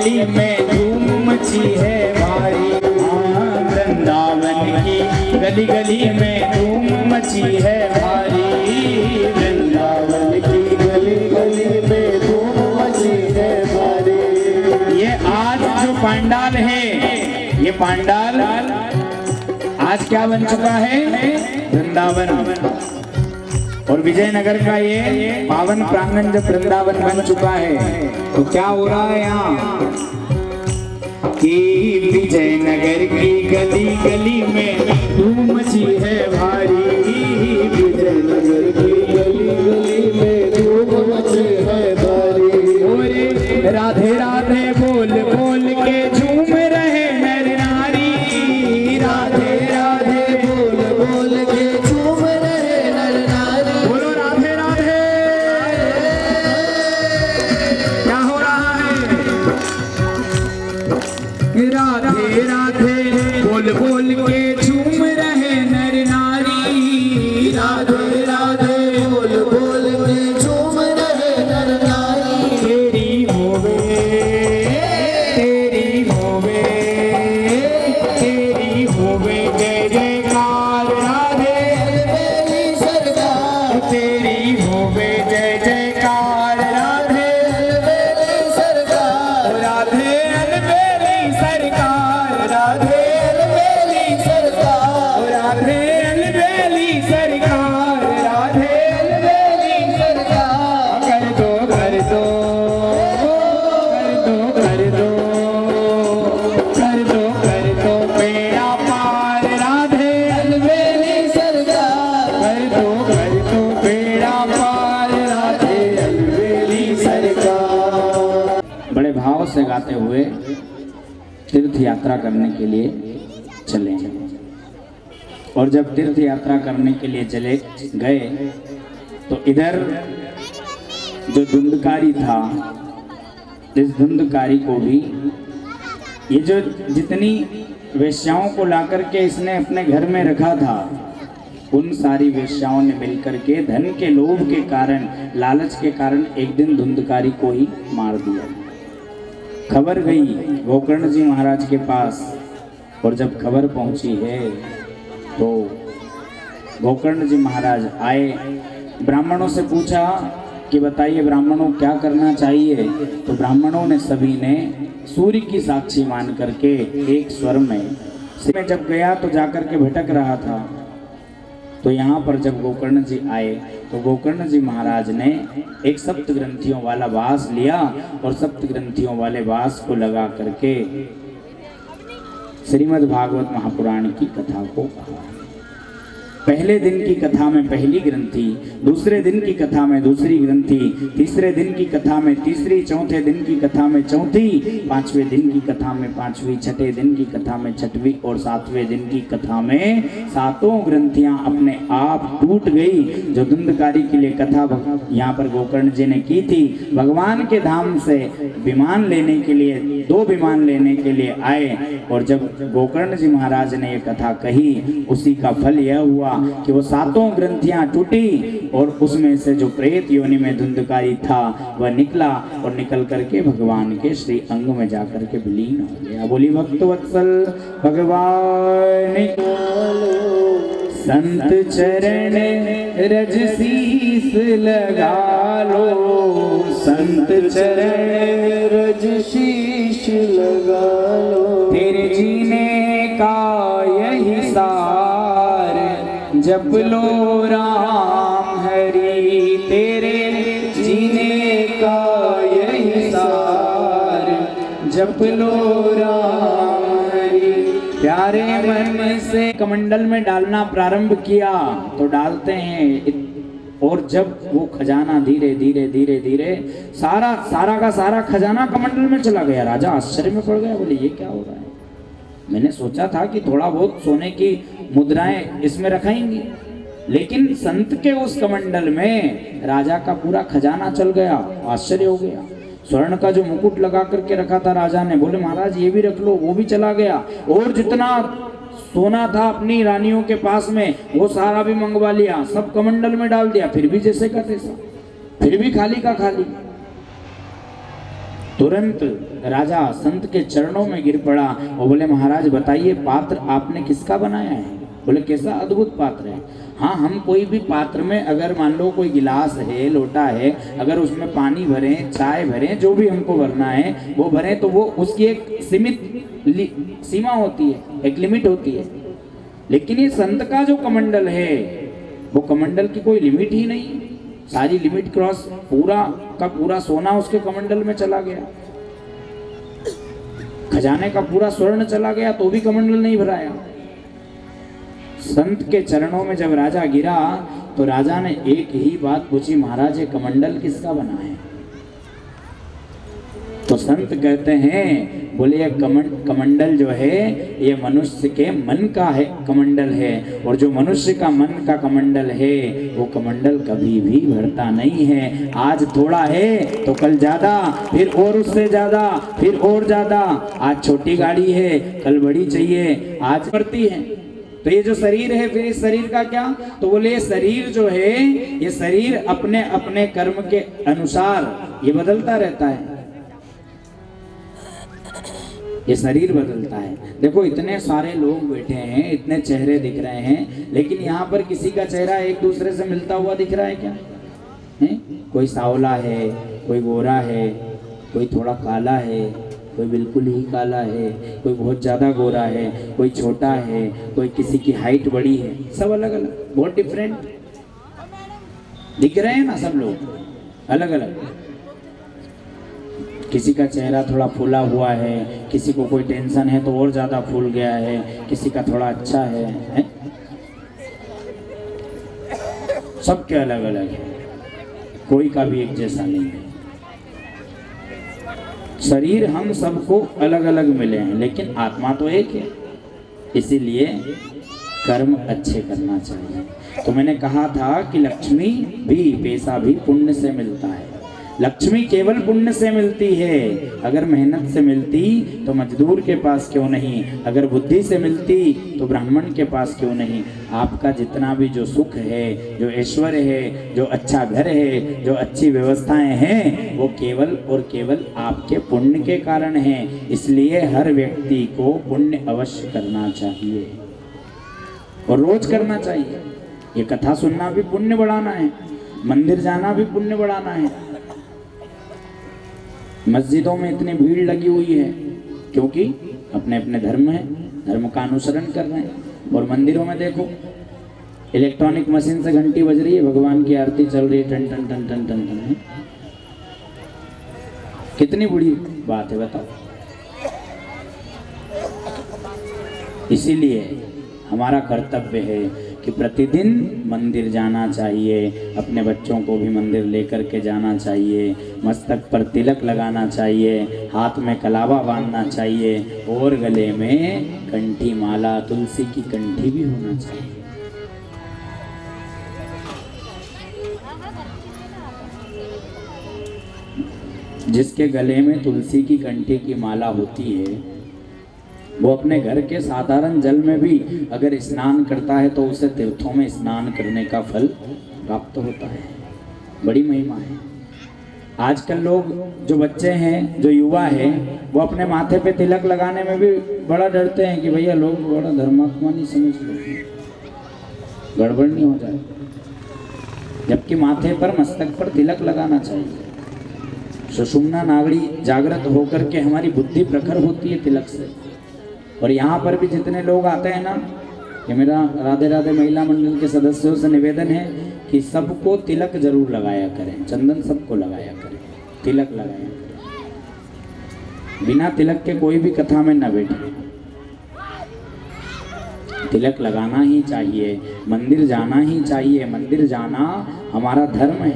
गली में धूम मची है भारी। हाँ वृंदावन की गली गली में धूम मची है भारी। वृंदावन की गली गली में धूम मची है भारी। ये आज जो पंडाल है, ये पंडाल आज क्या बन चुका है? वृंदावन। और विजयनगर का ये पावन प्रांगण जब वृंदावन बन चुका है तो क्या हो रहा है यहाँ कि विजयनगर की गली गली में धूम मची है भारी। विजयनगर की गली गली में धूम मची है भारी। और राधे राधे बोल बोल के झूम रहे नर नारी। राधे राधे बोल बोल के झूम रहे नर नारी। बोलो राधे राधे। क्या हो रहा है? राधे राधे बोल बोल के झूम रहे नर नारी। राधे राधे बोल बोल के झूम रहे नर नारी। तेरी होवे तेरी होवे तेरी होवे जय जयकार राधे। अलबेली सरकार तेरी होवे जय जयकार राधे। अलबेली सरकार राधे अलबेली सरकार। राधे अलबेली सरकार राधे अलबेली सरकार। राधे अलबेली सरकार। कर दो कर दो कर दो कर दो कर दो बेड़ा पार राधे। अलबेली सरकार कर दो बेड़ा पार राधे अलबेली सरकार। बड़े भाव से गाते हुए तीर्थ यात्रा करने के लिए चले। और जब तीर्थ यात्रा करने के लिए चले गए तो इधर जो धुंधकारी था, इस धुंधकारी को भी ये जो जितनी वेश्याओं को लाकर के इसने अपने घर में रखा था, उन सारी वेश्याओं ने मिलकर के धन के लोभ के कारण, लालच के कारण एक दिन धुंधकारी को ही मार दिया। खबर गई गोकर्ण जी महाराज के पास। और जब खबर पहुंची है तो गोकर्ण जी महाराज आए, ब्राह्मणों से पूछा कि बताइए ब्राह्मणों क्या करना चाहिए। तो ब्राह्मणों ने सभी ने सूर्य की साक्षी मान करके एक स्वर में जब गया तो जाकर के भटक रहा था। तो यहाँ पर जब गोकर्ण जी आए तो गोकर्ण जी महाराज ने एक सप्त ग्रंथियों वाला बांस लिया और सप्त ग्रंथियों वाले बांस को लगा करके श्रीमद् भागवत महापुराण की कथा को कहा। पहले दिन की कथा में पहली ग्रंथि, दूसरे दिन की कथा में दूसरी ग्रंथि, तीसरे दिन की कथा में तीसरी, चौथे दिन की कथा में चौथी, पांचवें दिन की कथा में पांचवी, छठे दिन की कथा में छठवीं और सातवें दिन की कथा में सातों ग्रंथियां अपने आप टूट गई। जो धुंधकारी के लिए कथा यहाँ पर गोकर्ण जी ने की थी, भगवान के धाम से विमान लेने के लिए, 2 विमान लेने के लिए आए। और जब गोकर्ण जी महाराज ने ये कथा कही, उसी का फल यह हुआ कि वो सातों ग्रंथियां टूटी और उसमें से जो प्रेत योनि में धुंधकारी था वह निकला और निकल करके भगवान के श्री अंग में जाकर के विलीन हो गया। बोली भक्तवत्सल भगवान। संत चरण रज शीस लगा लो, संत चरण रज शीश लगा लो। तेरे जीने का यही सार, जप लो राम हरि। तेरे जीने का यही सार, जप लो राम हरि। प्यारे मन से कमंडल में डालना प्रारंभ किया तो डालते हैं, और जब वो खजाना धीरे धीरे धीरे धीरे सारा का सारा खजाना कमंडल में चला गया। राजा आश्चर्य में पड़ गया, बोले ये क्या हो रहा है। मैंने सोचा था कि थोड़ा बहुत सोने की मुद्राएं इसमें रखेंगी, लेकिन संत के उस कमंडल में राजा का पूरा खजाना चल गया। आश्चर्य हो गया। स्वर्ण का जो मुकुट लगा करके रखा था राजा ने, बोले महाराज ये भी रख लो, वो भी चला गया। और जितना सोना था अपनी रानियों के पास में वो सारा भी मंगवा लिया, सब कमंडल में डाल दिया। फिर भी जैसे का तैसा, फिर भी खाली का खाली। तुरंत राजा संत के चरणों में गिर पड़ा और बोले महाराज बताइए पात्र आपने किसका बनाया है? बोले कैसा अद्भुत पात्र है। हाँ, हम कोई भी पात्र में अगर मान लो कोई गिलास है, लोटा है, अगर उसमें पानी भरें, चाय भरें, जो भी हमको भरना है वो भरें, तो वो उसकी एक सीमित सीमा होती है, एक लिमिट होती है। लेकिन ये संत का जो कमंडल है वो कमंडल की कोई लिमिट ही नहीं, सारी लिमिट क्रॉस, पूरा का पूरा सोना उसके कमंडल में चला गया, खजाने का पूरा स्वर्ण चला गया तो भी कमंडल नहीं भराया। संत के चरणों में जब राजा गिरा तो राजा ने एक ही बात पूछी, महाराज ये कमंडल किसका बना है? तो संत कहते हैं, बोले ये कमंडल जो है ये मनुष्य के मन का है कमंडल है, और जो मनुष्य का मन का कमंडल है वो कमंडल कभी भी भरता नहीं है। आज थोड़ा है तो कल ज्यादा, फिर और उससे ज्यादा, फिर और ज्यादा। आज छोटी गाड़ी है, कल बड़ी चाहिए, आज बढ़ती है। तो ये जो शरीर है, फिर इस शरीर का क्या? तो बोले ये शरीर जो है, ये शरीर अपने अपने कर्म के अनुसार ये बदलता रहता है, ये शरीर बदलता है। देखो इतने सारे लोग बैठे हैं, इतने चेहरे दिख रहे हैं, लेकिन यहाँ पर किसी का चेहरा एक दूसरे से मिलता हुआ दिख रहा है क्या? है? कोई सांवला है, कोई गोरा है, कोई थोड़ा काला है, कोई बिल्कुल ही काला है, कोई बहुत ज़्यादा गोरा है, कोई छोटा है, कोई किसी की हाइट बड़ी है, सब अलग अलग, बहुत डिफरेंट दिख रहे हैं ना सब लोग, अलग अलग। किसी का चेहरा थोड़ा फूला हुआ है, किसी को कोई टेंशन है तो और ज़्यादा फूल गया है, किसी का थोड़ा अच्छा है? सबके अलग अलग है, कोई का भी एक जैसा नहीं है। शरीर हम सबको अलग अलग मिले हैं, लेकिन आत्मा तो एक है, इसीलिए कर्म अच्छे करना चाहिए। तो मैंने कहा था कि लक्ष्मी भी, पैसा भी पुण्य से मिलता है। लक्ष्मी केवल पुण्य से मिलती है। अगर मेहनत से मिलती तो मजदूर के पास क्यों नहीं, अगर बुद्धि से मिलती तो ब्राह्मण के पास क्यों नहीं। आपका जितना भी जो सुख है, जो ऐश्वर्य है, जो अच्छा घर है, जो अच्छी व्यवस्थाएं हैं, वो केवल और केवल आपके पुण्य के कारण हैं। इसलिए हर व्यक्ति को पुण्य अवश्य करना चाहिए और रोज करना चाहिए। ये कथा सुनना भी पुण्य बढ़ाना है, मंदिर जाना भी पुण्य बढ़ाना है। मस्जिदों में इतनी भीड़ लगी हुई है क्योंकि अपने अपने धर्म है, धर्म का अनुसरण कर रहे हैं। और मंदिरों में देखो इलेक्ट्रॉनिक मशीन से घंटी बज रही है, भगवान की आरती चल रही है, टन टन टन टन टन टन। कितनी बुरी बात है बताओ। इसीलिए हमारा कर्तव्य है कि प्रतिदिन मंदिर जाना चाहिए, अपने बच्चों को भी मंदिर लेकर के जाना चाहिए, मस्तक पर तिलक लगाना चाहिए, हाथ में कलावा बांधना चाहिए और गले में कंठी माला, तुलसी की कंठी भी होना चाहिए। जिसके गले में तुलसी की कंठी की माला होती है वो अपने घर के साधारण जल में भी अगर स्नान करता है तो उसे तीर्थों में स्नान करने का फल प्राप्त होता है। बड़ी महिमा है। आजकल लोग जो बच्चे हैं, जो युवा हैं, वो अपने माथे पे तिलक लगाने में भी बड़ा डरते हैं कि भैया लोग बड़ा धर्मात्मा नहीं समझ लो, गड़बड़ नहीं हो जाए। जबकि माथे पर, मस्तक पर तिलक लगाना चाहिए। सुषुम्ना नाड़ी जागृत होकर के हमारी बुद्धि प्रखर होती है तिलक से। और यहाँ पर भी जितने लोग आते हैं ना, कि मेरा राधे राधे महिला मंडल के सदस्यों से निवेदन है कि सबको तिलक जरूर लगाया करें, चंदन सबको लगाया करें, तिलक लगाया करें। बिना तिलक के कोई भी कथा में न बैठे, तिलक लगाना ही चाहिए, मंदिर जाना ही चाहिए। मंदिर जाना हमारा धर्म है।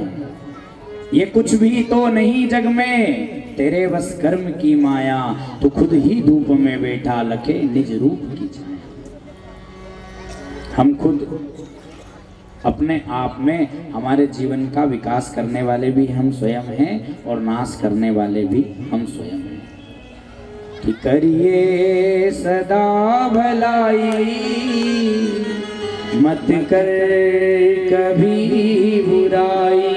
ये कुछ भी तो नहीं जग में, तेरे बस कर्म की माया, तू खुद ही धूप में बैठा लखे निज रूप की छाया। हम खुद अपने आप में, हमारे जीवन का विकास करने वाले भी हम स्वयं हैं और नाश करने वाले भी हम स्वयं हैं। कि करिए सदा भलाई, मत कर कभी बुराई,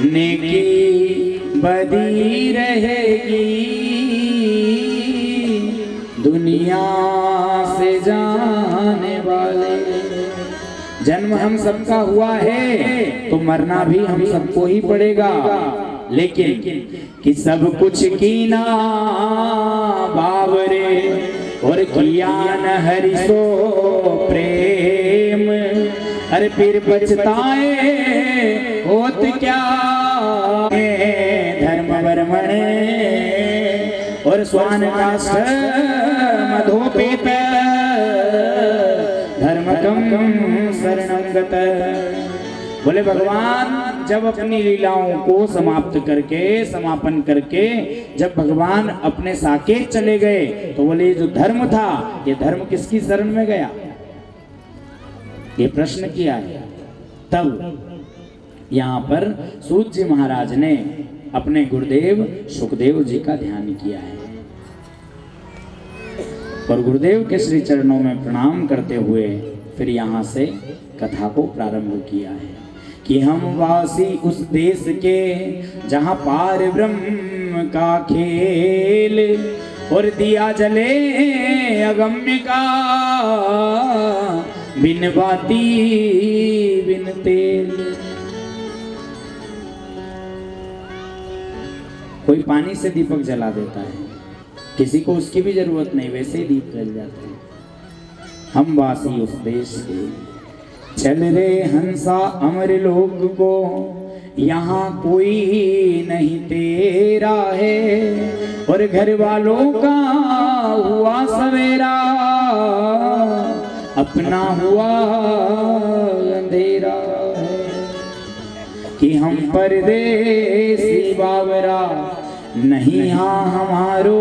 नेकी बदी रहेगी दुनिया से जाने वाले। जन्म हम सबका हुआ है तो मरना भी हम सबको ही पड़ेगा, लेकिन कि सब कुछ कीना बावरे और किया न हरि सो प्रेम। अरे फिर पछताए होत क्या धर्म वर्मण और स्वान काष्ठ मधोपेत धर्मकम शरणं गत। बोले भगवान जब अपनी लीलाओं को समापन करके जब भगवान अपने साकेत चले गए तो बोले जो धर्म था ये धर्म किसकी शरण में गया, ये प्रश्न किया है। तब यहाँ पर सूत जी महाराज ने अपने गुरुदेव सुखदेव जी का ध्यान किया है और गुरुदेव के श्री चरणों में प्रणाम करते हुए फिर यहाँ से कथा को प्रारंभ किया है कि हम वासी उस देश के जहाँ पार ब्रह्म का खेल और दिया जले अगम्य का बिन बाती बिन तेल। कोई पानी से दीपक जला देता है, किसी को उसकी भी जरूरत नहीं, वैसे ही दीप जल जाते हैं। हम वासी उस देश के चल रे हंसा अमर लोक को, यहाँ कोई नहीं तेरा है और घर वालों का हुआ सवेरा अपना हुआ अंधेरा है कि हम परदेसी बावरा नहीं हाँ हमारो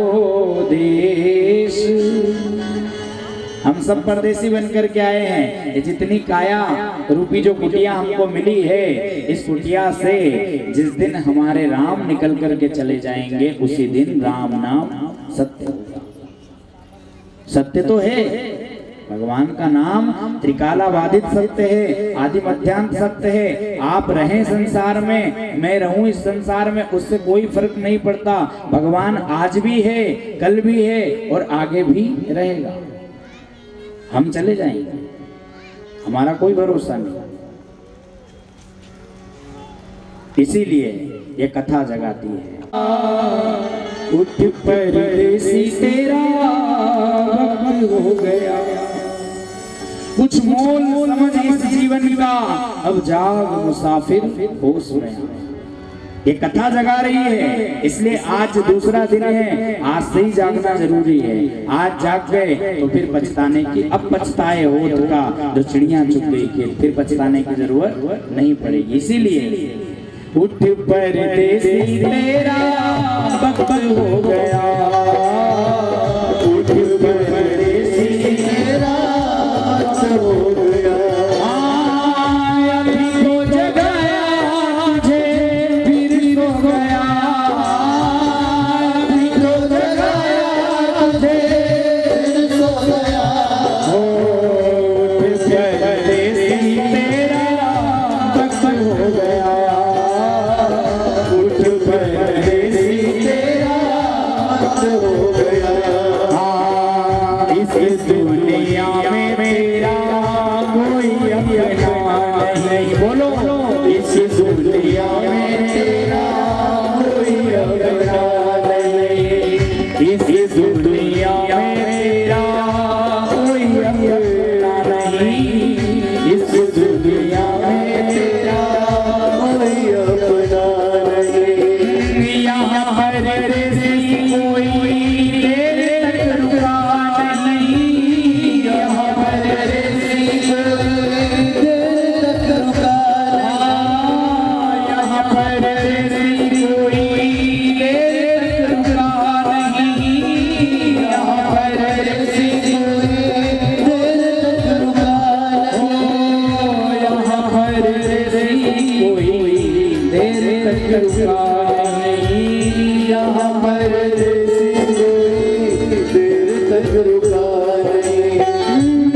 देश। हम सब परदेसी बनकर के आए हैं। ये जितनी काया रूपी जो कुटिया हमको मिली है, इस कुटिया से जिस दिन हमारे राम निकल करके चले जाएंगे उसी दिन राम नाम सत्य होगा। सत्य तो है, भगवान का नाम त्रिकाला बाधित सत्य है, आदि मध्यांत सत्य है। आप रहें संसार में, मैं रहूं इस संसार में, उससे कोई फर्क नहीं पड़ता। भगवान आज भी है, कल भी है और आगे भी रहेगा। हम चले जाएंगे, हमारा कोई भरोसा नहीं। इसीलिए ये कथा जगाती है। उठ परदेसी तेरा वक्त हो गया, कुछ मोल समझ इस जीवन का, अब जाग मुसाफिर होश में आ। ये कथा जगा रही है, इसलिए आज दूसरा दिन है, आज से ही जागना जरूरी है। आज जाग गए तो फिर पछताने की, अब पछताए होत का जो चिड़िया चुग गई खेत, फिर पछताने की जरूरत नहीं पड़ेगी। इसीलिए उठ परदेसी तेरा वक्त हो गया, उठ परदेसी तेरा वक्त हो गया। अभी तो जगाया मुझे फिर सो गया, अभी तो जगाया मुझे फिर सो गया। उठ परदेसी तेरा वक्त हो गया, उठ परदेसी तेरा वक्त हो गया। इस दुनिया में मेरा कोई अपना नहीं, बोलो इस दुनिया में मेरा कोई अपना नहीं, इस दुनिया में मेरा कोई अपना नहीं, इस दुनिया में मेरा कोई अपना नहीं। यहाँ परदेसी कोई देर तक रुका नहीं, यहाँ परदेसी देर तक रुका नहीं, यहाँ परदेसी कोई देर तक रुका नहीं, यहाँ परदेसी कोई देर तक रुका नहीं, यहाँ परदेसी कोई देर तक रुका नहीं, यहाँ परदेसी कोई देर तक रुका नहीं।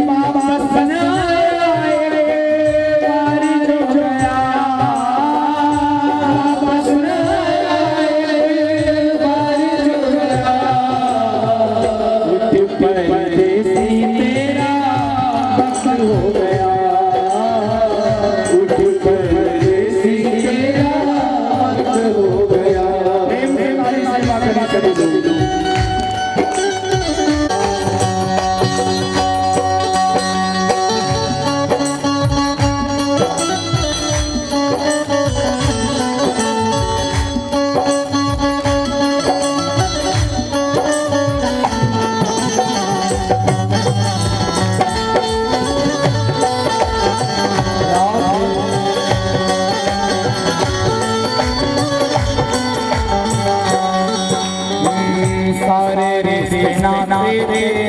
वापस न आए वारी जो गया, वापस न आए नाथ तेरे